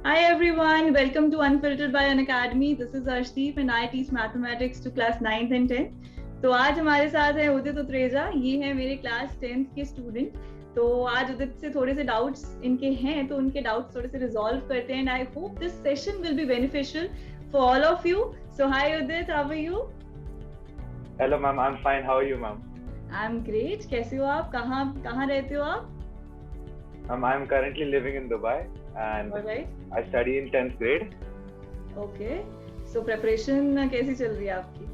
Hi everyone, welcome to Unfiltered by Unacademy. This is Arshdeep and I teach mathematics to class 9th and 10th. तो आज हमारे साथ है उदित उत्रेजा, ये है मेरे क्लास 10th के स्टूडेंट. तो आज उदित से थोड़े से डाउट्स इनके हैं, तो उनके डाउट्स थोड़े से रिजॉल्व करते हैं. I hope this session will be beneficial for all of you. So hi Udit, how are you? Hello ma'am, I am fine. How are you ma'am? I am great. कैसे हो आप? कहाँ रहते हो आप? I am currently living in Dubai and Alright. I study in 10th grade. Okay. So preparation कैसी चल रही है आपकी?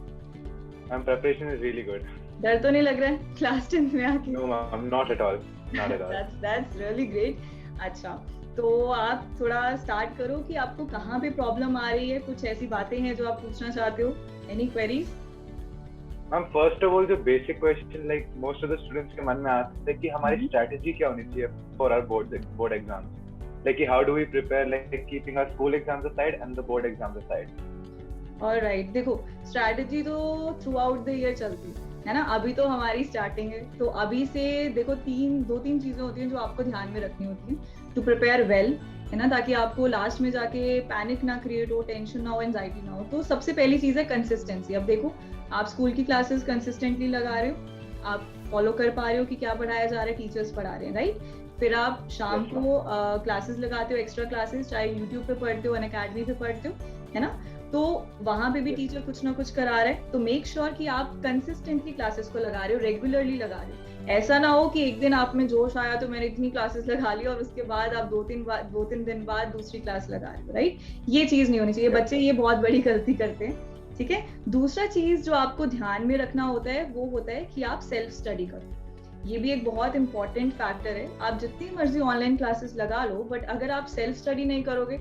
Preparation is really good. डर तो नहीं लग रहा है क्लास 10th में आके? No ma'am, not at all. Not at all. That's really great. अच्छा, तो आप थोड़ा स्टार्ट करो कि आपको कहाँ पे प्रॉब्लम आ रही है, कुछ ऐसी बातें हैं जो आप पूछना चाहते हो? Any queries? Ma'am, first of all जो basic question like most of the students के मन में आता है कि हमारी स्ट्रेटजी क्या होनी चाहिए for our board exams. Like how do we prepare, like keeping our school exams aside and the board exams aside. Alright, देखो स्ट्रेटजी तो थ्रू आउट द ईयर चलती है ना. अभी तो हमारी स्टार्टिंग है, तो अभी से देखो दो तीन चीजें होती हैं जो आपको ध्यान में रखनी होती हैं टू प्रिपेयर वेल, है ना, ताकि आपको लास्ट में जाके पैनिक ना क्रिएट हो, टेंशन ना हो, एंजाइटी ना हो. तो सबसे पहली चीज है कंसिस्टेंसी. अब देखो आप स्कूल की क्लासेस कंसिस्टेंटली लगा रहे हो, आप फॉलो कर पा रहे हो कि क्या पढ़ाया जा रहा है, टीचर्स पढ़ा रहे हैं, राइट. फिर आप शाम को क्लासेस लगाते हो, एक्स्ट्रा क्लासेस, चाहे यूट्यूब पे पढ़ते हो, अनअकैडमी पे पढ़ते हो, है ना. तो वहां पे भी टीचर कुछ ना कुछ करा रहे हैं. तो मेक श्योर कि आप कंसिस्टेंटली क्लासेस को लगा रहे हो, रेगुलरली लगा रहे हो. ऐसा ना हो कि एक दिन आप में जोश आया तो मैंने इतनी क्लासेस लगा ली और उसके बाद आप दो तीन दिन बाद दूसरी क्लास लगा रहे हो, राइट. ये चीज नहीं होनी चाहिए. बच्चे ये बहुत बड़ी गलती करते हैं, ठीक है. दूसरा चीज जो आपको ध्यान में रखना होता है वो होता है कि आप सेल्फ स्टडी करो. ये भी एक बहुत इंपॉर्टेंट फैक्टर है. आप जितनी मर्जी ऑनलाइन क्लासेस लगा लो, बट अगर आप सेल्फ स्टडी नहीं करोगे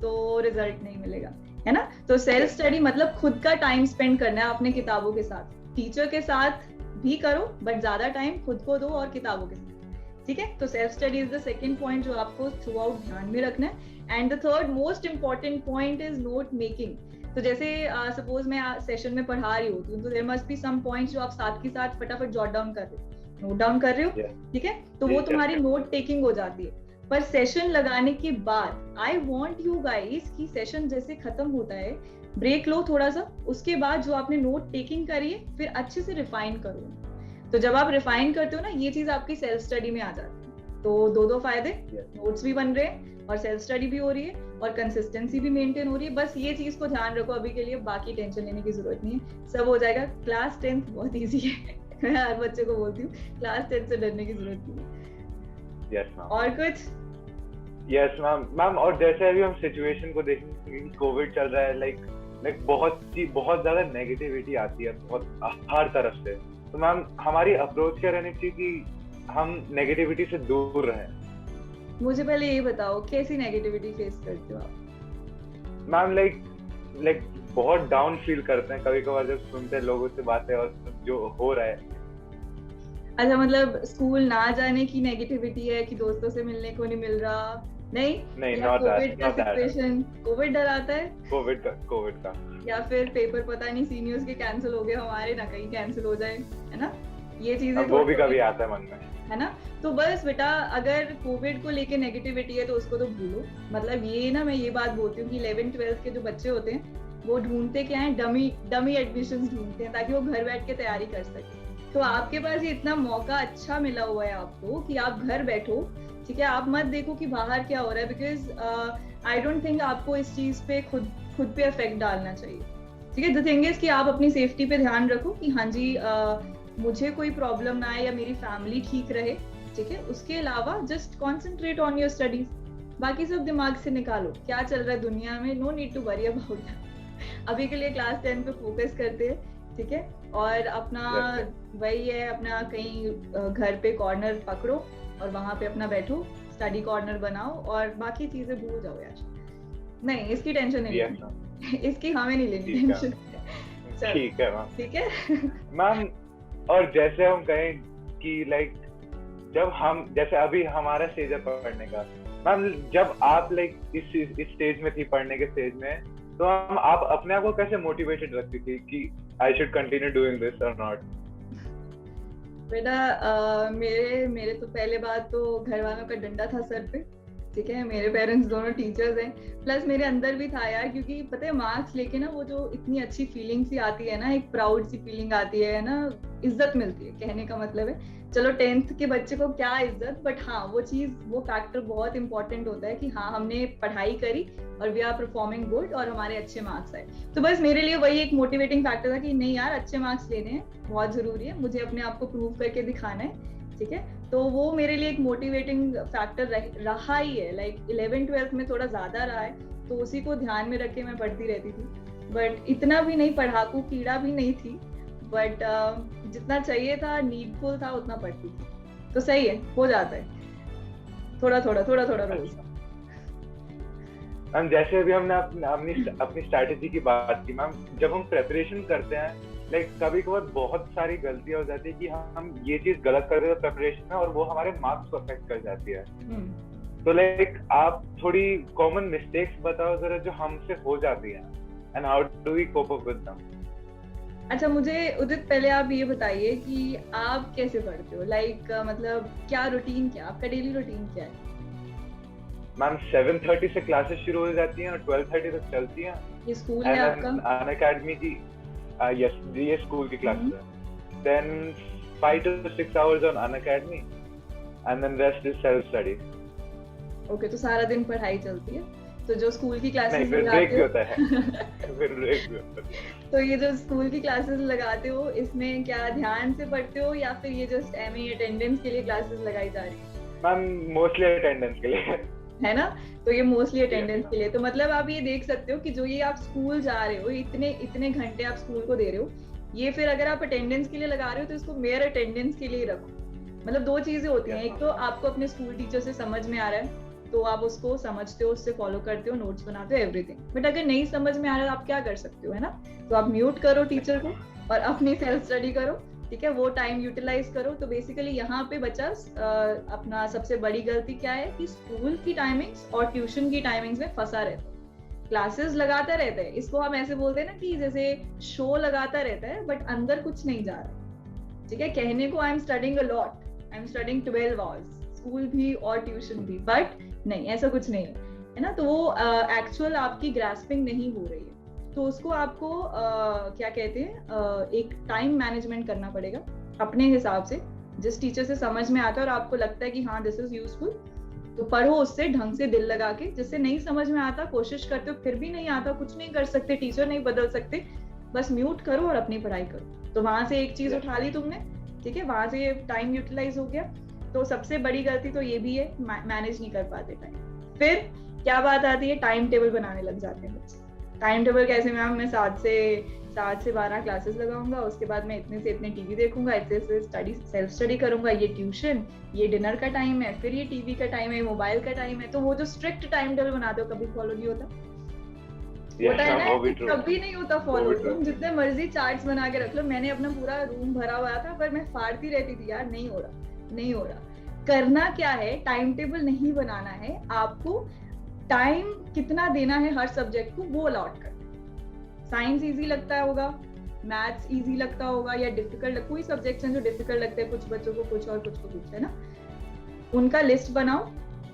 तो रिजल्ट नहीं मिलेगा, है ना. तो सेल्फ स्टडी मतलब खुद का टाइम स्पेंड करना है अपने किताबों के साथ. टीचर के साथ भी करो बट ज्यादा टाइम खुद को दो और किताबों के साथ, ठीक है. तो self study is the second point जो आपको थ्रू आउट ध्यान में रखना है. And the third most important point is note making. तो जैसे सपोज मैं सेशन में पढ़ा रही होती हूँ, तो there must be some points जो आप साथ के साथ फटाफट जॉट डाउन कर रहे हो, नोट डाउन कर रहे हो, ठीक है. तो वो तुम्हारी नोट टेकिंग हो जाती है. पर सेशन लगाने के बाद आई वांट यू गाइस कि सेशन जैसे खत्म होता है, ब्रेक लो थोड़ा सा, उसके बाद जो आपने नोट टेकिंग करी है फिर अच्छे से रिफाइन करो. तो जब आप रिफाइन करते हो ना, ये चीज आपकी सेल्फ स्टडी में आ जाती है. तो दो फायदे, नोट्स भी बन रहे हैं और सेल्फ स्टडी भी हो रही है और कंसिस्टेंसी भी मेंटेन हो रही है. बस ये चीज को ध्यान रखो अभी के लिए, बाकी टेंशन लेने की जरूरत नहीं है, सब हो जाएगा. क्लास 10th बहुत इजी है. मैं हर बच्चे को बोलती हूँ क्लास 10th से डरने की जरूरत नहीं है. Yes ma'am. और कुछ? यस मैम, और जैसे अभी हम सिचुएशन को देखेंगे, कोविड चल रहा है, लाइक बहुत ज्यादा नेगेटिविटी आती है बहुत हर तरफ से. तो मैम हमारी अप्रोच क्या रहनी चाहिए कि हम नेगेटिविटी से दूर रहें? मुझे पहले ये बताओ कैसी नेगेटिविटी फेस करते हो आप? मैम लाइक बहुत डाउन फील करते हैं कभी कभार जब सुनते हैं लोगों से बातें और जो हो रहा है. अच्छा, मतलब स्कूल ना जाने की नेगेटिविटी है कि दोस्तों से मिलने को नहीं मिल रहा? नहीं, कोविड का सिचुएशन, कोविड डर आता है, कोविड का या फिर पेपर पता नहीं सीनियर्स के कैंसिल हो गए, हमारे ना कहीं कैंसिल हो जाए, है ना. ये चीजें वो भी कभी आता है मन में, है ना. तो बस बेटा, अगर कोविड को लेके नेगेटिविटी है तो उसको तो भूलो. मतलब ये ना, मैं ये बात बोलती हूँ कि 11th-12th के जो बच्चे होते हैं वो ढूंढते क्या है, डमी एडमिशंस ढूंढते हैं ताकि वो घर बैठ के तैयारी कर सके. तो आपके पास ये इतना मौका अच्छा मिला हुआ है आपको कि आप घर बैठो, ठीक है. आप मत देखो कि बाहर क्या हो रहा है, बिकॉज आई डोंट थिंक आपको इस चीज पे खुद पे इफेक्ट डालना चाहिए, ठीक है. द थिंग इज कि आप अपनी सेफ्टी पे ध्यान रखो कि हाँ जी मुझे कोई प्रॉब्लम ना आए या मेरी फैमिली ठीक रहे, ठीक है. उसके अलावा just concentrate on your studies. बाकी सब दिमाग से निकालो, क्या चल रहा है दुनिया में, no need to worry about that. अभी के लिए क्लास 10 पे फोकस करते हैं, ठीक है. और अपना वही है, अपना कहीं घर पे कॉर्नर पकड़ो और वहां पे अपना बैठो, स्टडी कॉर्नर बनाओ और बाकी चीजें भूल जाओ यार. नहीं, इसकी टेंशन नहीं लेनी, इसकी हमें नहीं लेनी टेंशन. ठीक है मैम, ठीक है मैम. और जैसे हम कहें कि लाइक जब हम जैसे अभी हमारा स्टेज है पढ़ने का, मैम जब आप लाइक इस स्टेज में थी, पढ़ने के स्टेज में, तो आप अपने आप को कैसे मोटिवेटेड रखती थी कि I should continue doing this और नॉट? बेटा मेरे तो पहले बात तो घर वालों का डंडा था सर पे, ठीक है, मेरे पेरेंट्स दोनों टीचर्स हैं, प्लस मेरे अंदर भी था यार, क्योंकि पता है मार्क्स लेके ना वो जो इतनी अच्छी फीलिंग सी आती है ना, एक प्राउड सी फीलिंग आती है ना, इज्जत मिलती है, कहने का मतलब है। चलो 10th के बच्चे को क्या इज्जत, बट हाँ वो चीज, वो फैक्टर बहुत इंपॉर्टेंट होता है कि हाँ हमने पढ़ाई करी और वी आर परफॉर्मिंग गुड और हमारे अच्छे मार्क्स आए। तो बस मेरे लिए वही एक मोटिवेटिंग फैक्टर था कि नहीं यार अच्छे मार्क्स लेने हैं, बहुत जरूरी है, मुझे अपने आप को प्रूव करके दिखाना है, ठीक है। तो वो मेरे लिए एक मोटिवेटिंग फैक्टर रहा ही है। लाइक 11th-12th में थोड़ा ज्यादा रहा है, तो उसी को ध्यान में रख के मैं पढ़ती रहती थी, बट इतना भी नहीं, पढ़ाकू कीड़ा भी नहीं थी, बट जितना चाहिए था, नीडफुल था, उतना पढ़ती थी। तो सही है, हो जाता है थोड़ा थोड़ा रोज। मैम जैसे अभी हमने अपनी स्ट्रैटेजी की बात की मैम, जब हम प्रेपरेशन करते हैं लाइक कभी कभार बहुत सारी गलतियां हो जाती है कि हम ये चीज गलत कर रहे हो प्रेपरेशन में और वो हमारे मार्क्स को अफेक्ट कर जाती है। तो लाइक आप थोड़ी कॉमन मिस्टेक्स बताओ जरा जो हमसे हो जाती है and how do we cope up with them. अच्छा मुझे उदित पहले आप ये बताइए कि आप कैसे पढ़ते हो, लाइक मतलब क्या रूटीन, क्या आपका डेली रूटीन क्या है? मैम 7:30 से क्लासेस शुरू हो जाती हैं और 12:30 तक चलती हैं। ये स्कूल है आपका? अनअकैडमी की यस, ये स्कूल की क्लासेस है। Then 5 to 6 hours on Unacademy and then rest is self study. Okay, तो सारा दिन पढ़ाई चलती है। तो जो स्कूल की क्लासेस ब्रेक भी होता है फिर ब्रेक भी होता है। तो ये जो स्कूल की क्लासेस लगाते हो, इसमें क्या ध्यान से पढ़ते हो या फिर ये जस्ट एमए अटेंडेंस के लिए क्लासेस लगाई जा रही है? मैम मोस्टली अटेंडेंस के लिए है ना, तो ये मोस्टली अटेंडेंस के लिए। तो मतलब आप ये देख सकते हो कि जो ये आप स्कूल जा रहे हो, इतने घंटे आप स्कूल को दे रहे हो, ये फिर अगर आप अटेंडेंस के लिए लगा रहे हो तो इसको मेयर अटेंडेंस के लिए रखो। मतलब दो चीजें होती हैं, एक तो आपको अपने स्कूल टीचर से समझ में आ रहा है तो आप उसको समझते हो, उससे फॉलो करते हो, नोट्स बनाते हो, एवरीथिंग। बट अगर नहीं समझ में आ रहा है आप क्या कर सकते हो, है ना, तो आप म्यूट करो टीचर को और अपनी सेल्फ स्टडी करो, ठीक है, वो टाइम यूटिलाइज करो। तो बेसिकली यहाँ पे बच्चा अपना सबसे बड़ी गलती क्या है कि स्कूल की टाइमिंग्स और ट्यूशन की टाइमिंग्स में फंसा रहता है, क्लासेस लगाता रहता है, इसको हम ऐसे बोलते हैं ना कि जैसे शो लगाता रहता है बट अंदर कुछ नहीं जा रहा, ठीक है। कहने को I am studying a lot, I am studying 12 hours, school भी और ट्यूशन भी, बट नहीं, ऐसा कुछ नहीं है ना। तो वो एक्चुअल आपकी ग्रास्पिंग नहीं हो रही है, तो उसको आपको क्या कहते हैं, एक टाइम मैनेजमेंट करना पड़ेगा अपने हिसाब से। जिस टीचर से समझ में आता है और आपको लगता है कि हाँ दिस इज यूजफुल, तो पढ़ो उससे ढंग से दिल लगा के। जिससे नहीं समझ में आता, कोशिश करते हो फिर भी नहीं आता, कुछ नहीं कर सकते, टीचर नहीं बदल सकते, बस म्यूट करो और अपनी पढ़ाई करो। तो वहां से एक चीज उठा ली तुमने, ठीक है, वहां से टाइम यूटिलाइज हो गया। तो सबसे बड़ी गलती तो ये भी है, मैनेज नहीं कर पाते टाइम। फिर क्या बात आती है, टाइम टेबल बनाने लग जाते हैं बच्चे। टाइम टेबल कैसे मैम, मैं 7 से 12 क्लासेस लगाऊंगा, उसके बाद मैं इतने से इतने टीवी देखूंगा, इतने से स्टडी सेल्फ स्टडी करूंगा, ये ट्यूशन, ये डिनर का टाइम है, फिर ये टीवी का टाइम है, मोबाइल का टाइम है। तो वो जो स्ट्रिक्ट टाइम टेबल बनाते हो कभी फॉलो नहीं होता, होता है ना, कभी नहीं होता फॉलो। तुम जितने मर्जी चार्ट्स बना के रख लो, मैंने अपना पूरा रूम भरा हुआ था पर मैं फाड़ती रहती थी यार, नहीं हो रहा। करना क्या है, टाइम टेबल नहीं बनाना है आपको, टाइम कितना देना है हर सब्जेक्ट को वो अलॉट करना। साइंस इजी लगता होगा, मैथ्स इजी लगता होगा या डिफिकल्ट, कोई सब्जेक्ट्स हैं जो डिफिकल्ट लगते हैं कुछ बच्चों को, कुछ और कुछ को कुछ, है ना। उनका लिस्ट बनाओ,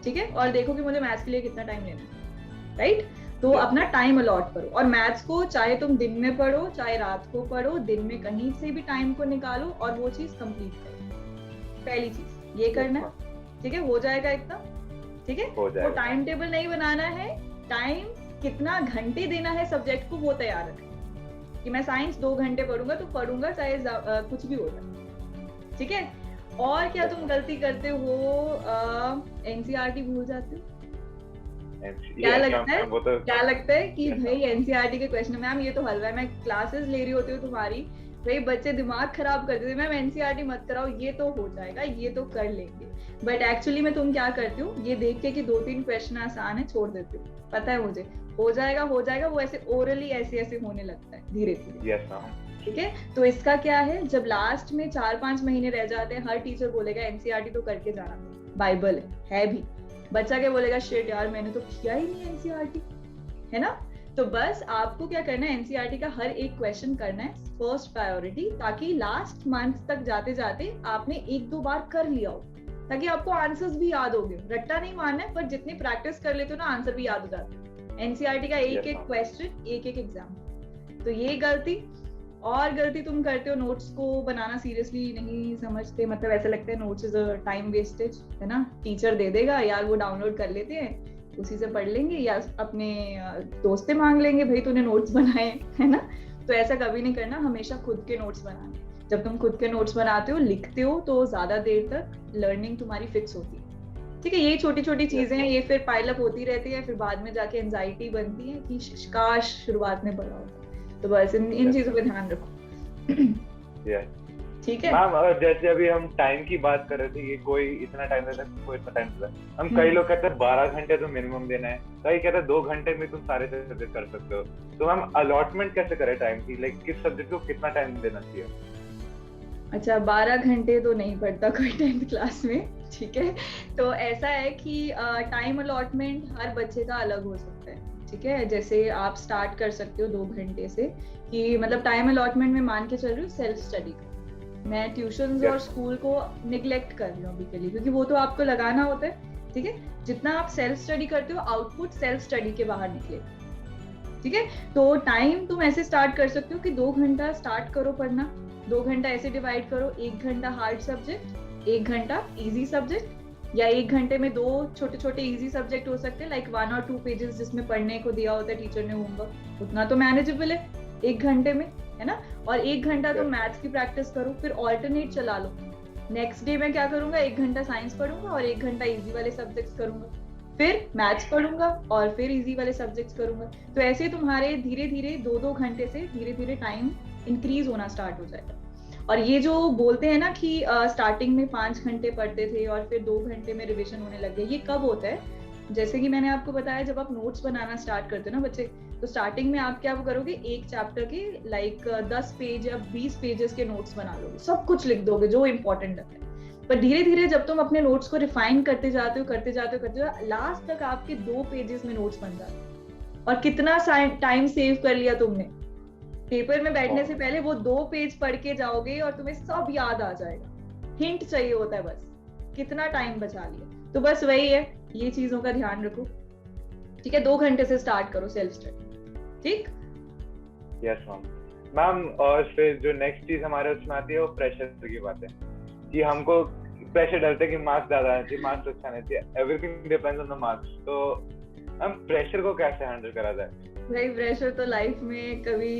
ठीक है, और देखो कि मुझे मैथ्स के लिए कितना टाइम लेना है, राइट। तो अपना टाइम अलॉट करो, और मैथ्स को चाहे तुम दिन में पढ़ो चाहे रात को पढ़ो, दिन में कहीं से भी टाइम को निकालो और वो चीज कंप्लीट करो। पहली चीज ये करना है, ठीक है, हो जाएगा इतना, ठीक है। वो टाइम टेबल नहीं बनाना है, टाइम कितना घंटे देना है सब्जेक्ट को वो तैयार रखें कि मैं साइंस 2 घंटे पढ़ूंगा तो पढ़ूंगा चाहे कुछ भी हो जाए, ठीक है। और क्या तुम गलती करते हो, एनसीईआरटी भूल जाते हो। क्या लगता है कि भाई एनसीईआरटी के क्वेश्चन, मैम ये तो हलवा है, मैं क्लासेस ले रही होती हूँ तुम्हारी, भाई बच्चे दिमाग खराब कर देते, मैम एनसीईआरटी मत कराओ, ये तो हो जाएगा, ये तो कर लेंगे। बट एक्चुअली में तुम क्या करती हो, ये देख के कि 2-3 क्वेश्चन आसान है छोड़ देती हो, पता है मुझे हो जाएगा, वो ऐसे ओरली ऐसे होने लगता है धीरे धीरे, ठीक है। तो इसका क्या है, जब लास्ट में 4-5 महीने रह जाते हैं, हर टीचर बोलेगा एनसीईआरटी तो करके जाना, बाइबल है भी। बच्चा क्या बोलेगा, शिट यार मैंने तो किया ही नहीं एनसीईआरटी, है ना। तो बस आपको क्या करना है, एनसीईआरटी का हर एक क्वेश्चन करना है फर्स्ट प्रायोरिटी, ताकि लास्ट मंथ तक जाते जाते आपने 1-2 बार कर लिया हो, ताकि आपको आंसर्स भी याद हो गए। रट्टा नहीं मारना है, पर जितनी प्रैक्टिस कर लेते हो ना आंसर भी याद हो जाते हैं। एनसीईआरटी का एक एक क्वेश्चन, एक एक एग्जाम। तो ये गलती, और गलती तुम करते हो नोट्स को बनाना सीरियसली नहीं समझते, मतलब ऐसा लगता है notes is a time wastage, है ना, टीचर दे देगा यार, वो डाउनलोड कर लेते हैं, उसी से पढ़ लेंगे, या अपने दोस्त से मांग लेंगे, भाई तूने नोट्स बनाए, है ना। तो ऐसा कभी नहीं करना, हमेशा खुद के नोट्स बनाने। जब तुम खुद के नोट्स बनाते हो, लिखते हो, तो ज्यादा देर तक लर्निंग तुम्हारी फिक्स होती है। ठीक है, ये छोटी छोटी चीजें हैं, ये फिर पाइल अप होती रहती है, फिर बाद में जाके एंजाइटी बनती है कि काश शुरुआत में पढ़ा होता। तो बस इन चीजों पे ध्यान रखो। ठीक है मैम। और जैसे अभी हम टाइम की बात कर रहे थे, ये कोई इतना टाइम देता है, कोई इतना टाइम देता है। हम कई लोग कहते हैं 12 घंटे तो मिनिमम देना है, कई कहते हैं 2 घंटे में तुम सारे सब्जेक्ट कर सकते हो। तो हम अलॉटमेंट कैसे करें टाइम की, लाइक किस सब्जेक्ट को कितना टाइम देना चाहिए? अच्छा, 12 घंटे तो नहीं पढ़ता कोई 10th क्लास में, ठीक है। तो ऐसा है कि टाइम अलॉटमेंट हर बच्चे का अलग हो सकता है, ठीक है। जैसे आप स्टार्ट कर सकते हो 2 घंटे से, कि मतलब टाइम अलॉटमेंट में मान के चल रही हूँ सेल्फ स्टडी का। मैं ट्यूशंस और स्कूल को निगलेक्ट कर रही हूँ अभी के लिए, क्योंकि वो तो आपको लगाना होता है, ठीक है। जितना आप सेल्फ स्टडी करते हो, आउटपुट सेल्फ स्टडी के बाहर निकले, ठीक है। तो टाइम तुम ऐसे स्टार्ट कर सकते हो कि 2 घंटा स्टार्ट करो पढ़ना, 2 घंटा ऐसे डिवाइड करो, 1 घंटा हार्ड सब्जेक्ट, 1 घंटा इजी सब्जेक्ट, या 1 घंटे में 2 छोटे छोटे इजी सब्जेक्ट हो सकते हैं, लाइक 1 और 2 पेजेस जिसमें पढ़ने को दिया होता है टीचर ने होमवर्क, उतना तो मैनेजेबल है 1 घंटे में, है ना। और 1 घंटा तुम मैथ्स की प्रैक्टिस करो, फिर ऑल्टरनेट चला लो। नेक्स्ट डे मैं क्या करूंगा, 1 घंटा साइंस पढ़ूंगा और 1 घंटा इजी वाले सब्जेक्ट्स करूंगा, फिर मैथ्स पढ़ूंगा और फिर इजी वाले सब्जेक्ट्स करूंगा। तो ऐसे तुम्हारे धीरे धीरे 2-2 घंटे से धीरे धीरे टाइम इंक्रीज होना स्टार्ट हो जाएगा। और ये जो बोलते हैं ना कि स्टार्टिंग में 5 घंटे पढ़ते थे और फिर 2 घंटे में रिविजन होने लग गया, ये कब होता है? जैसे कि मैंने आपको बताया, जब आप नोट्स बनाना स्टार्ट करते हो ना बच्चे, तो स्टार्टिंग में आप क्या करोगे, एक चैप्टर के लाइक 10 पेज या 20 पेजेस के नोट्स बना लोगे, सब कुछ लिख दोगे जो इंपॉर्टेंट लगता है। पर धीरे धीरे जब तुम अपने नोट्स को रिफाइन करते जाते हो, लास्ट तक आपके 2 पेजेस में नोट्स बन जाते हैं। और कितना टाइम सेव कर लिया तुमने। पेपर में बैठने से पहले वो 2 पेज पढ़ के जाओगे और तुम्हें सब याद आ जाएगा। हिंट चाहिए होता है बस, कितना टाइम बचा लिया। तो बस वही है, ये चीजों का ध्यान रखो, ठीक है। 2 घंटे से स्टार्ट करो सेल्फ स्टडी, ठीक। Yes ma'am. और फिर जो नेक्स्ट चीज हमारे उसमें आती है वो प्रेशर की बात है, कि हमको प्रेशर डलता है कि मार्क्स ज्यादा आने चाहिए, मार्क्स अच्छा आने चाहिए, everything depends on the marks. तो हम प्रेशर को कैसे हैंडल करा जाए? भाई प्रेशर तो लाइफ में कभी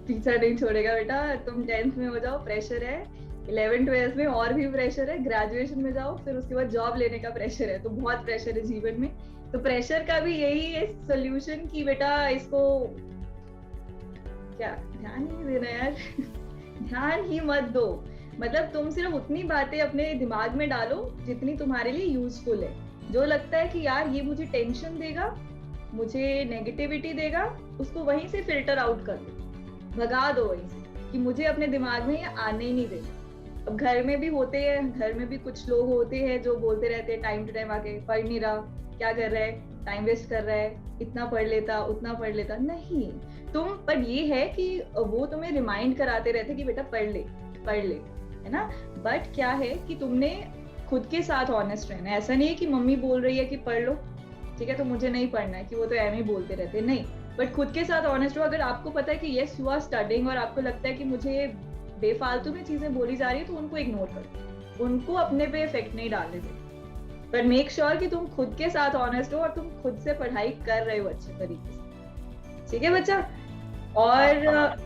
पीछा नहीं छोड़ेगा बेटा। तुम 10th में हो जाओ, प्रेशर है, 11th-12th में और भी प्रेशर है, ग्रेजुएशन में जाओ, फिर उसके बाद जॉब लेने का प्रेशर है। तो बहुत प्रेशर है जीवन में। तो प्रेशर का भी यही है सोल्यूशन कि बेटा इसको क्या ध्यान नहीं देना यार ध्यान ही मत दो। मतलब तुम सिर्फ उतनी बातें अपने दिमाग में डालो जितनी तुम्हारे लिए यूजफुल है। जो लगता है कि यार ये मुझे टेंशन देगा, मुझे नेगेटिविटी देगा, उसको वहीं से फिल्टर आउट कर दो, भगा दो वहीं से, कि मुझे अपने दिमाग में ये आने ही नहीं देना। अब घर में भी होते हैं, घर में भी कुछ लोग होते हैं जो बोलते रहते हैं टाइम टू टाइम आके, पढ़ नहीं रहा, क्या कर रहा है, टाइम वेस्ट कर रहा है, इतना पढ़ लेता, उतना पढ़ लेता। नहीं, तुम पर ये है कि वो तुम्हें रिमाइंड कराते रहते कि बेटा पढ़ ले, है ना। बट क्या है कि तुमने खुद के साथ ऑनेस्ट रहना है। ऐसा नहीं है कि मम्मी बोल रही है कि पढ़ लो, ठीक है, तो मुझे नहीं पढ़ना है, कि वो तो एम ही बोलते रहते, नहीं। बट खुद के साथ ऑनेस्ट हो। अगर आपको पता है कि यस यू आर स्टडिंग और आपको लगता है कि मुझे बेफालतू में चीजें बोली जा रही है, तो उनको इग्नोर करो, उनको अपने पे इफेक्ट नहीं डालने दो। पर मेक श्योर कि तुम खुद के साथ ऑनेस्ट हो और तुम खुद से पढ़ाई कर रहे हो अच्छे तरीके से, ठीक है बच्चा। और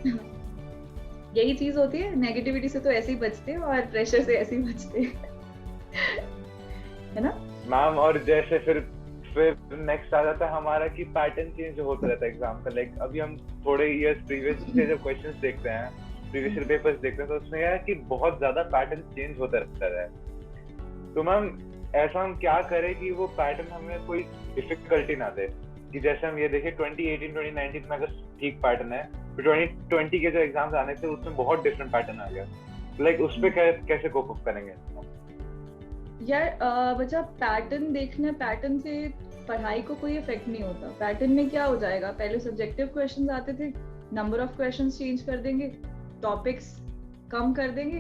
यही चीज होती है, नेगेटिविटी से तो ऐसे ही बचते हैं और प्रेशर से ऐसे ही बचते हैं है ना मैम। और जैसे फिर नेक्स्ट आ जाता है हमारा कि पैटर्न चेंज होता रहता है एग्जाम का। लाइक अभी हम थोड़े इयर्स प्रीवियस से जब क्वेश्चंस देखते हैं, प्रीवियस ईयर पेपर्स देखते हैं, तो उसमें यह है कि बहुत ज्यादा पैटर्न चेंज होता रहता है। तो मैम ऐसा हम क्या करें कि वो पैटर्न हमें कोई डिफिकल्टी ना दे, कि जैसे हम ये देखें 2018-2019 में अगर ठीक पैटर्न है, तो 2020 के जो एग्जाम्स आने थे उसमें बहुत डिफरेंट पैटर्न आ गया। लाइक उस पे कैसे कोप अप करेंगे यार? बच्चा पैटर्न देखना, पैटर्न से पढ़ाई को कोई इफेक्ट नहीं होता। पैटर्न में क्या हो जाएगा, पहले सब्जेक्टिव क्वेश्चंस आते थे, नंबर ऑफ क्वेश्चंस चेंज कर देंगे, टॉपिक्स कम कर देंगे,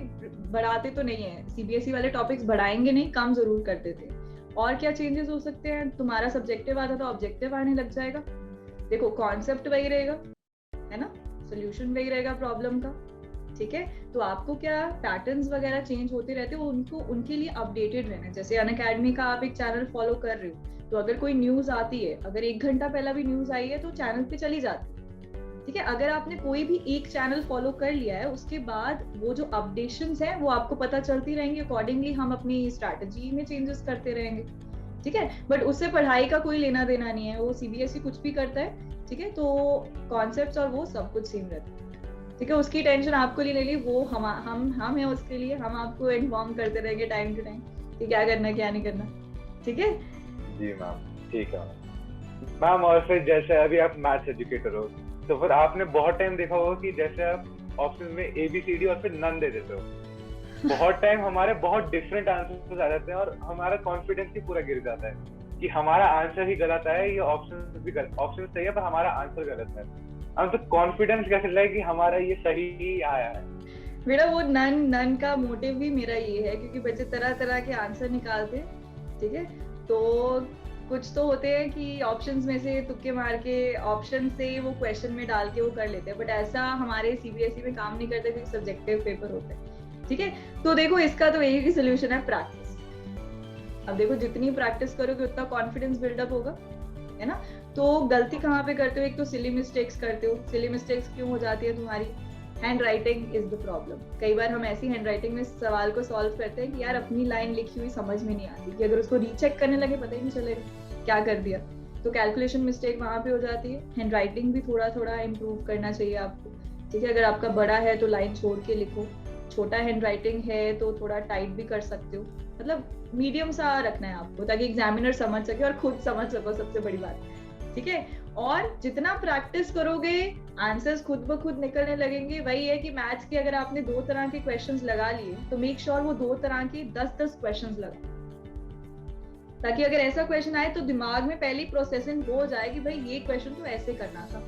बढ़ाते तो नहीं है, सीबीएसई वाले टॉपिक्स बढ़ाएंगे नहीं, कम जरूर कर देते हैं। और क्या चेंजेस हो सकते हैं, तुम्हारा सब्जेक्टिव आता तो ऑब्जेक्टिव आने लग जाएगा। देखो कॉन्सेप्ट वही रहेगा, है ना, सोल्यूशन वही रहेगा प्रॉब्लम का, ठीक है। तो आपको क्या पैटर्न्स वगैरह चेंज होते रहते हो, उनको उनके लिए अपडेटेड रहना है। जैसे अनअकैडमी का आप एक चैनल फॉलो कर रहे हो, तो अगर कोई न्यूज आती है, अगर 1 घंटा पहला भी न्यूज आई है तो चैनल पे चली जाती है, ठीक है। अगर आपने कोई भी एक चैनल फॉलो कर लिया है, उसके बाद वो जो अपडेशंस हैं वो आपको पता चलती रहेंगी, अकॉर्डिंगली हम अपनी स्ट्रैटेजी में चेंजेस करते रहेंगे, ठीक है। बट उससे पढ़ाई का कोई लेना देना नहीं है, वो सीबीएसई कुछ भी करता है, ठीक है, तो कॉन्सेप्ट्स और वो सब कुछ सेम रहता है, ठीक है। उसकी टेंशन आपको नहीं लेनी, वो हम हैं उसके लिए, हम आपको इन्फॉर्म करते रहेंगे टाइम टू टाइम कि क्या करना क्या नहीं करना, ठीक है। जी मैम, ठीक है मैम। और फिर जैसे अभी आप मैथ्स एजुकेटर हो, तो फिर आपने बहुत टाइम देखा होगा कि जैसे आप ऑप्शन में ABCD और फिर नन दे देते हो, बहुत टाइम हमारे बहुत डिफरेंट आंसर्स आ जाते हैं और हमारा कॉन्फिडेंस ही पूरा गिर जाता है कि हमारा आंसर ही गलत है, ये ऑप्शन भी गलत, ऑप्शन सही है पर हमारा आंसर गलत है। हम तो कॉन्फिडेंस कैसे लाए कि हमारा ये सही ही आया है। मेरा वो नन का मोटिव भी मेरा ये है, क्योंकि बच्चे तरह तरह के आंसर निकालते हैं, ठीक है। तो कुछ तो होते हैं कि ऑप्शंस में से तुक्के मार के ऑप्शन से वो क्वेश्चन में डाल के वो कर लेते हैं, बट ऐसा हमारे सीबीएसई में काम नहीं करते क्योंकि सब्जेक्टिव पेपर होते हैं, ठीक है। तो देखो इसका तो एक ही सोल्यूशन है, प्रैक्टिस। अब देखो जितनी प्रैक्टिस करोगे उतना कॉन्फिडेंस बिल्डअप होगा, है ना। तो गलती कहाँ पे करते हो, एक तो सिली मिस्टेक्स करते हो। सिली मिस्टेक्स क्यों हो जाती है तुम्हारी, hand writing is the problem. कई बार हम ऐसी हैंड राइटिंग में सवाल को सॉल्व करते हैं कि यार अपनी लाइन लिखी हुई समझ में नहीं आती, कि अगर उसको रीचेक करने लगे पता ही नहीं चलेगा क्या कर दिया। तो कैलकुलेशन मिस्टेक वहां पे हो जाती है। हैंड राइटिंग भी थोड़ा थोड़ा इम्प्रूव करना चाहिए आपको, ठीक है। अगर आपका बड़ा है तो लाइन छोड़ के लिखो, छोटा हैंड राइटिंग है तो थोड़ा टाइट भी कर सकते हो, मतलब मीडियम सा रखना है आपको, ताकि एग्जामिनर समझ सके और खुद समझ सको, सबसे बड़ी बात, ठीक है। और जितना प्रैक्टिस करोगे आंसर्स खुद ब खुद निकलने लगेंगे। वही है कि मैथ्स के अगर आपने 2 तरह के क्वेश्चंस लगा लिए तो मेक श्योर वो 2 तरह के 10-10 क्वेश्चंस लगा, ताकि अगर ऐसा क्वेश्चन आए तो दिमाग में पहले प्रोसेसिंग हो जाए कि भाई ये क्वेश्चन तो ऐसे करना था,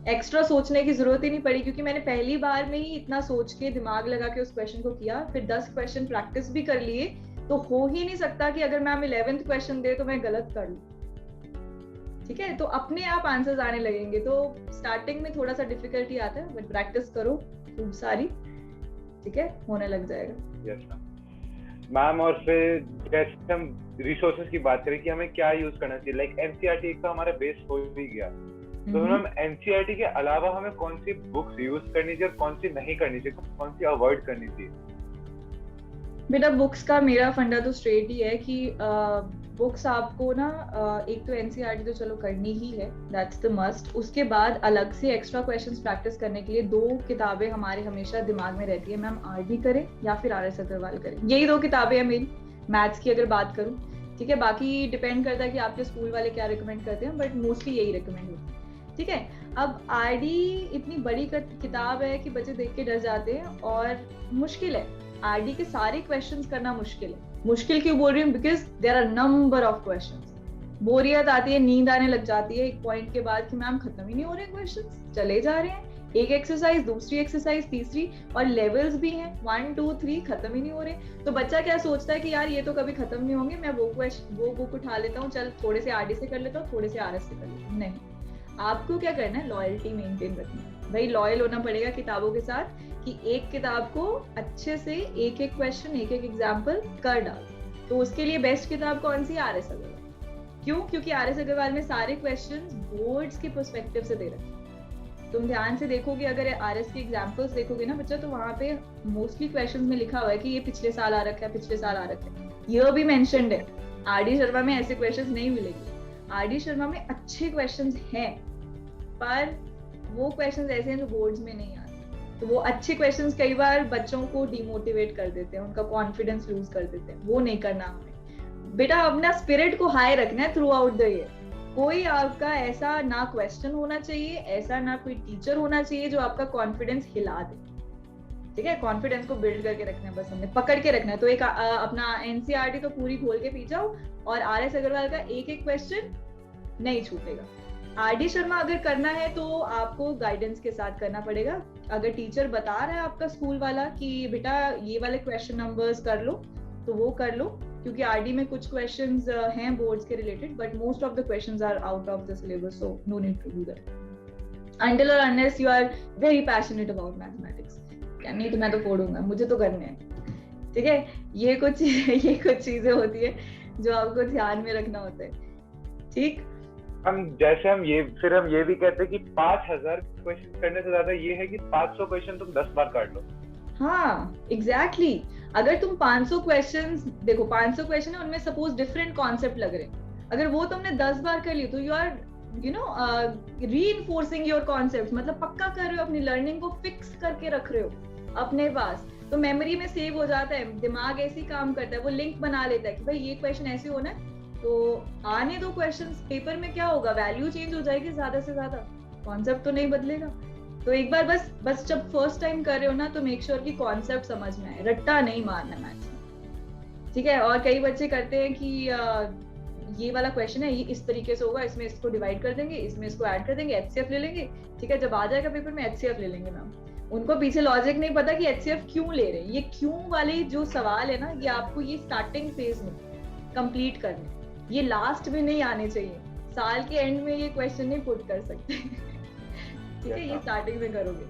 एक्स्ट्रा सोचने की जरूरत ही नहीं पड़ी, क्योंकि मैंने पहली बार में ही इतना सोच के दिमाग लगा के उस क्वेश्चन को किया, फिर 10 क्वेश्चन प्रैक्टिस भी कर लिए। तो हो ही नहीं सकता कि अगर मैम 11th क्वेश्चन दे तो मैं गलत कर लूं, ठीक है। तो अपने आप आंसर्स आने लगेंगे। तो स्टार्टिंग में थोड़ा सा डिफिकल्टी आता है, बट प्रैक्टिस करो खूब सारी, ठीक है, होने लग जाएगा। Yes ma'am. और फिर जैसे हम रिसोर्सेज की बात करें कि हमें क्या यूज करना चाहिए, लाइक एनसीईआरटी एक तो हमारा बेस हो ही गया, तो हम एनसीईआरटी के अलावा हमें कौन सी बुक्स यूज करनी चाहिए और कौन सी नहीं करनी चाहिए, कौन सी अवॉइड करनी चाहिए? बेटा बुक्स का मेरा फंडा तो स्ट्रेट ही है कि बुक्स आपको ना एक तो एनसीईआरटी तो चलो करनी ही है, दैट्स द मस्ट। उसके बाद अलग से एक्स्ट्रा क्वेश्चंस प्रैक्टिस करने के लिए 2 किताबें हमारे हमेशा दिमाग में रहती है, मैम आरडी करें या फिर आरएस अग्रवाल करें। यही 2 किताबें हैं मेरी, मैथ्स की अगर बात करूं, ठीक है। बाकी डिपेंड करता है कि आपके स्कूल वाले क्या रिकमेंड करते हैं, बट मोस्टली यही रिकमेंड होती है, ठीक है। अब आरडी इतनी बड़ी किताब है कि बच्चे देख के डर जाते हैं और मुश्किल है। आरडी के सारे क्वेश्चंस करना मुश्किल है। मुश्किल क्यों बोल रही हूँ, because there are number of questions. बोरियत आती है, नींद आने लग जाती है एक पॉइंट के बाद कि मैम खत्म ही नहीं हो रहे क्वेश्चंस, चले जा रहे हैं, एक एक्सरसाइज दूसरी एक्सरसाइज तीसरी, और लेवल्स भी हैं 1 2 3, खत्म ही नहीं हो रहे। तो बच्चा क्या सोचता है कि यार ये तो कभी खत्म नहीं होंगे, मैं वो बुक उठा लेता हूँ, चल थोड़े से आरडी से कर लेता हूँ, थोड़े से आरएस से कर लेता हूँ। नहीं, आपको क्या करना है, लॉयल्टी मेंटेन रखनी है भाई, लॉयल होना पड़ेगा किताबों के साथ, कि एक किताब को अच्छे से एक एक क्वेश्चन एक एक एग्जाम्पल कर डाल। तो उसके लिए बेस्ट किताब कौन सी, आरएस अग्रवाल। क्यों, क्योंकि आरएस अग्रवाल में सारे क्वेश्चंस बोर्ड्स के पर्सपेक्टिव से दे रखे हैं। तुम ध्यान से देखोगे, अगर आरएस के एग्जाम्पल्स देखोगे ना बच्चा, तो वहां पे मोस्टली क्वेश्चंस में लिखा हुआ है कि ये पिछले साल आ रखा है, पिछले साल आ रखा है, ये भी मेंशन्ड है। आरडी शर्मा में ऐसे क्वेश्चंस नहीं मिलेंगे। आरडी शर्मा में अच्छे क्वेश्चंस हैं, पर वो क्वेश्चंस ऐसे हैं जो बोर्ड्स में नहीं आते। तो वो अच्छे क्वेश्चंस कई बार बच्चों को डिमोटिवेट कर देते हैं, उनका कॉन्फिडेंस लूज कर देते हैं। वो नहीं करना हमें बेटा, अपना स्पिरिट को हाई रखना है थ्रू आउट द ईयर। कोई आपका ऐसा ना क्वेश्चन होना चाहिए, ऐसा ना कोई टीचर होना चाहिए जो आपका कॉन्फिडेंस हिला दे, ठीक है। कॉन्फिडेंस को बिल्ड करके रखना है, बस हमने पकड़ के रखना है। तो एक अपना एनसीईआरटी तो पूरी खोल के पी जाओ, और आरएस अग्रवाल का एक एक क्वेश्चन नहीं छूटेगा, आरडी शर्मा अगर करना है तो आपको गाइडेंस के साथ करना पड़ेगा। अगर टीचर बता रहा है आपका स्कूल वाला कि बेटा ये वाले क्वेश्चन नंबर्स कर लो, तो वो कर लो, क्योंकि आरडी में कुछ क्वेश्चंस हैं बोर्ड्स के रिलेटेड, but most of the questions are out of the syllabus, so no need to do that until or unless you are very passionate about mathematics। नहीं तो मैं तो फोड़ूंगा, मुझे तो करने हैं, ठीक है। ये कुछ चीजें होती है जो आपको ध्यान में रखना होता है, ठीक। हम ये भी कहते हैं कि 5000 क्वेश्चन करने से ज्यादा ये है कि 500 क्वेश्चन तुम 10 बार काट लो। हाँ एग्जैक्टली अगर तुम 500 क्वेश्चंस देखो, 500 क्वेश्चन है, उनमें सपोज डिफरेंट कॉन्सेप्ट लग रहे हैं, अगर वो तुमने 10 बार कर ली तो you are reinforcing your concept, मतलब पक्का कर रहे हो, अपनी लर्निंग को फिक्स करके रख रहे हो अपने पास, तो मेमोरी में सेव हो जाता है, दिमाग ऐसे ही काम करता है, वो लिंक बना लेता है कि भाई ये क्वेश्चन ऐसे होना है, तो आने दो क्वेश्चंस, पेपर में क्या होगा, वैल्यू चेंज हो जाएगी ज्यादा से ज्यादा, कॉन्सेप्ट तो नहीं बदलेगा। तो एक बार बस जब फर्स्ट टाइम कर रहे हो ना, तो मेक श्योर कि कॉन्सेप्ट समझ में आए, रट्टा नहीं मारना मैथ्स में, ठीक है। और कई बच्चे करते हैं कि ये वाला क्वेश्चन है, ये इस तरीके से होगा, इसमें इसको डिवाइड कर देंगे, इसमें इसको ऐड कर देंगे, एचसीएफ ले लेंगे, ठीक है, जब आ जाएगा पेपर में एचसीएफ ले लेंगे मैम। उनको पीछे लॉजिक नहीं पता कि एचसीएफ क्यों ले रहे हैं। ये क्यों वाले जो सवाल है ना, ये आपको ये स्टार्टिंग फेज में कंप्लीट करने, ये लास्ट में नहीं आने चाहिए, साल के एंड में ये क्वेश्चन नहीं पुट कर सकते ठीक है, ये स्टार्टिंग में करोगे।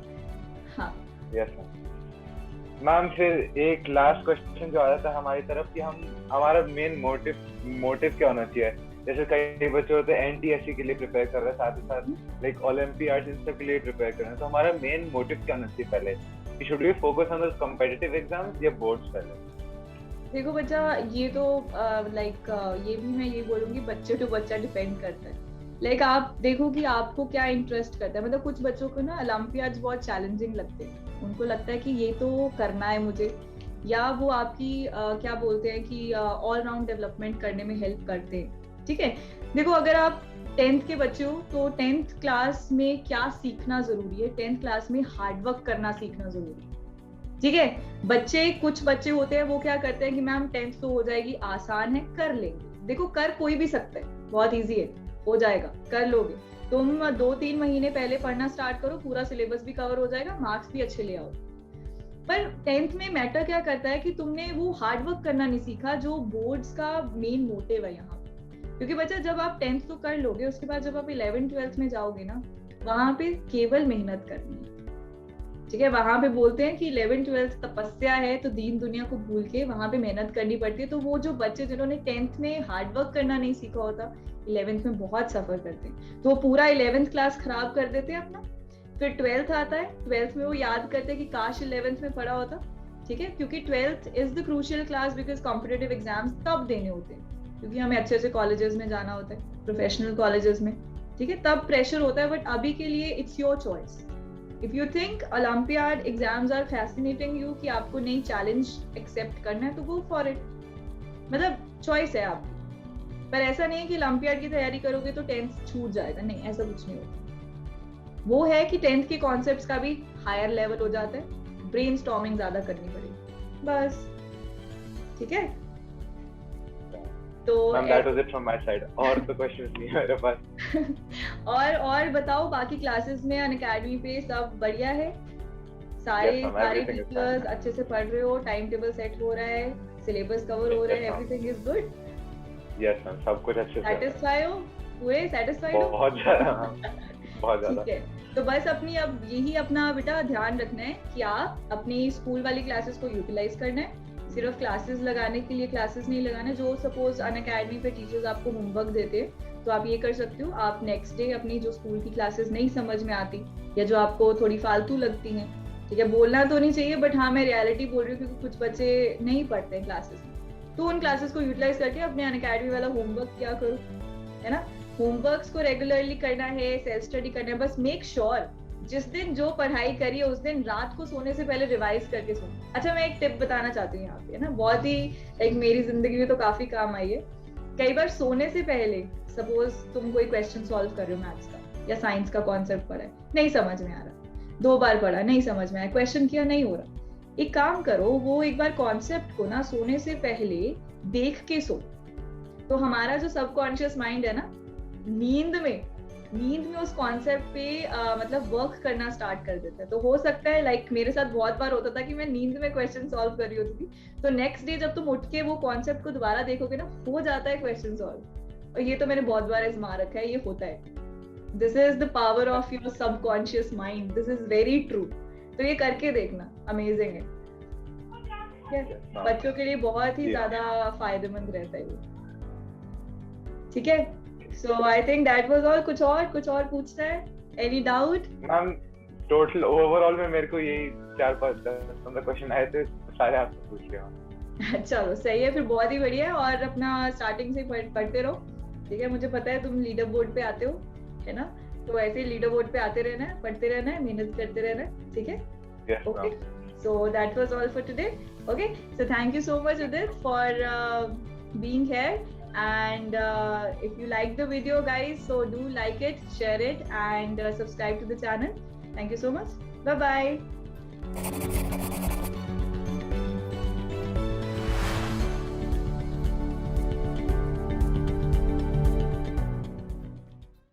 हाँ मैम, फिर एक लास्ट क्वेश्चन जो आ जाता है हमारी तरफ कि हमारा मेन मोटिव क्या होना चाहिए। जैसे कई बच्चे होते हैं एनटीएससी के लिए प्रिपेयर कर रहे हैं, साथ ही साथ लाइक ओलंपियाड्स इन सब के लिए प्रिपेयर कर रहे हैं, तो हमारा मेन मोटिव क्या होना चाहिए पहले, कि should we focus on the competitive exams या बोर्ड्स पहले? देखो बच्चा, ये तो ये भी मैं ये बोलूंगी बच्चे टू बच्चा डिपेंड करता है। आप देखो कि आपको क्या इंटरेस्ट करता है, मतलब कुछ बच्चों को ना ओलंपियाड्स बहुत चैलेंजिंग लगते हैं, उनको लगता है कि ये तो करना है मुझे, या वो आपकी क्या बोलते हैं कि ऑल राउंड डेवलपमेंट करने में हेल्प करते हैं, ठीक है। देखो अगर आप 10th के बच्चे हो तो 10th क्लास में क्या सीखना जरूरी है, 10th क्लास में हार्डवर्क करना सीखना जरूरी है, ठीक है। कुछ बच्चे होते हैं वो क्या करते हैं कि मैम 10th तो हो जाएगी, आसान है, कर लेंगे। देखो कर कोई भी सकता है, बहुत ईजी है, हो जाएगा, कर लोगे। तुम 2-3 महीने पहले पढ़ना स्टार्ट करो, पूरा सिलेबस भी कवर हो जाएगा, मार्क्स भी अच्छे ले आओ। पर 10th में मैटर क्या करता है कि तुमने वो हार्डवर्क करना नहीं सीखा, जो बोर्ड्स का मेन मोटिव है यहाँ। क्योंकि बच्चा जब आप 10th तो कर लोगे, उसके बाद जब आप 11th-12th में जाओगे ना, वहां पे केवल मेहनत करनी है, ठीक है। वहां पे बोलते हैं कि 11th-12th तपस्या है, तो दीन दुनिया को भूल के वहां पे मेहनत करनी पड़ती है। तो वो जो बच्चे जिन्होंने 10th में हार्डवर्क करना नहीं सीखा होता, 11th में बहुत सफर करते हैं, तो वो पूरा 11th क्लास खराब कर देते हैं अपना। फिर 12th आता है, 12th में वो याद करते हैं कि काश 11th में पढ़ा होता, ठीक है। क्योंकि 12th is the crucial class, because competitive exams तब देने होते हैं, क्योंकि हमें अच्छे अच्छे कॉलेजेस में जाना होता है, प्रोफेशनल कॉलेजेस में, ठीक है, तब प्रेशर होता है। बट अभी के लिए it's your choice. If you think olympiad exams are fascinating you, कि आपको नई चैलेंज एक्सेप्ट करना है, तो गो फॉर इट, मतलब चॉइस है आपकी। पर ऐसा नहीं है कि ओलंपियाड की तैयारी करोगे तो 10th छूट जाएगा, नहीं, ऐसा कुछ नहीं होता। वो है कि 10th के कॉन्सेप्ट्स का भी हायर लेवल हो जाता है, ब्रेनस्टॉर्मिंग ज्यादा करनी पड़ेगी, बस, ठीक है। तो that was it from my side, और तो क्वेश्चंस नहीं है मेरे पास। और बताओ, बाकी क्लासेस में अनअकैडमी पे सब बढ़िया है? सारे टीचर्स अच्छे से पढ़ रहे हो, टाइम टेबल सेट हो रहा है, सिलेबस कवर हो रहा है, everything is good? Yes ma'am, सब कुछ अच्छे से। सैटिस्फाई हो? पूरे सैटिस्फाइड हो? बहुत ज्यादा, बहुत ज्यादा। ठीक है, तो बस अब यही अपना बेटा ध्यान रखना है कि आप अपनी स्कूल वाली क्लासेस को यूटिलाइज करना है। सिर्फ क्लासेस लगाने के लिए क्लासेस नहीं लगाना। जो सपोज अनअकैडमी पे टीचर्स आपको होमवर्क देते हैं, तो आप ये कर सकते हो, आप नेक्स्ट डे अपनी जो स्कूल की क्लासेस नहीं समझ में आती या जो आपको थोड़ी फालतू लगती हैं, ठीक है, बोलना तो नहीं चाहिए, बट हाँ मैं रियलिटी बोल रही हूँ, क्योंकि कुछ बच्चे नहीं पढ़ते हैं क्लासेस में, तो उन क्लासेस को यूटिलाइज करके अपने अनअकैडमी वाला होमवर्क क्या करो, है ना। होमवर्क्स को रेगुलरली करना है, सेल्फ स्टडी करना है, बस मेक श्योर जिस दिन जो पढ़ाई करी है उस दिन रात को सोने से पहले रिवाइज करके सोना। अच्छा, मैं एक टिप बताना चाहती हूँ यहाँ पे, है ना, बहुत ही मेरी जिंदगी में तो काफी काम आई है। कई बार सोने से पहले सपोज तुम कोई क्वेश्चन सॉल्व कर रहे हो मैथ्स का या साइंस का कॉन्सेप्ट पढ़ा है, नहीं समझ में आ रहा, 2 बार पढ़ा नहीं समझ में आया, क्वेश्चन किया नहीं हो रहा, एक काम करो, वो एक बार कॉन्सेप्ट को ना सोने से पहले देख के सो। तो हमारा जो सबकॉन्शियस माइंड है ना, नींद में नींद में उस कॉन्सेप्ट पे मतलब वर्क करना स्टार्ट कर देते हैं। तो हो सकता है लाइक मेरे साथ बहुत बार होता था कि मैं नींद में क्वेश्चन सॉल्व कर रही होती थी, तो नेक्स्ट डे जब तुम उठ के वो कॉन्सेप्ट को दोबारा देखोगे ना, हो जाता है क्वेश्चन सॉल्व। और ये तो मैंने बहुत बार आजमा रखा है, ये होता है। This is the power of your subconscious mind, this is very true. तो ये करके देखना, अमेजिंग है। बच्चों के लिए बहुत ही ज्यादा फायदेमंद रहता है ये। ठीक है, so I think that was all. कुछ और पूछना है? Any doubt? Ma'am total overall में मेरे को यही 4-5 क्वेश्चन आए थे, सारे आपसे पूछ लिया। चलो सही है, फिर बहुत ही बढ़िया है। और अपना स्टार्टिंग से पढ़ते रहो, ठीक है? मुझे पता है तुम लीडर बोर्ड पे आते हो, है ना? तो ऐसे ही लीडर बोर्ड पे आते रहना है, पढ़ते रहना है, मेहनत करते रहना है, ठीक है? Okay, so that was all for today. Okay, so thank you so much Udit for being here, and if you like the video guys, so do like it, share it, and subscribe to the channel. Thank you so much. Bye bye.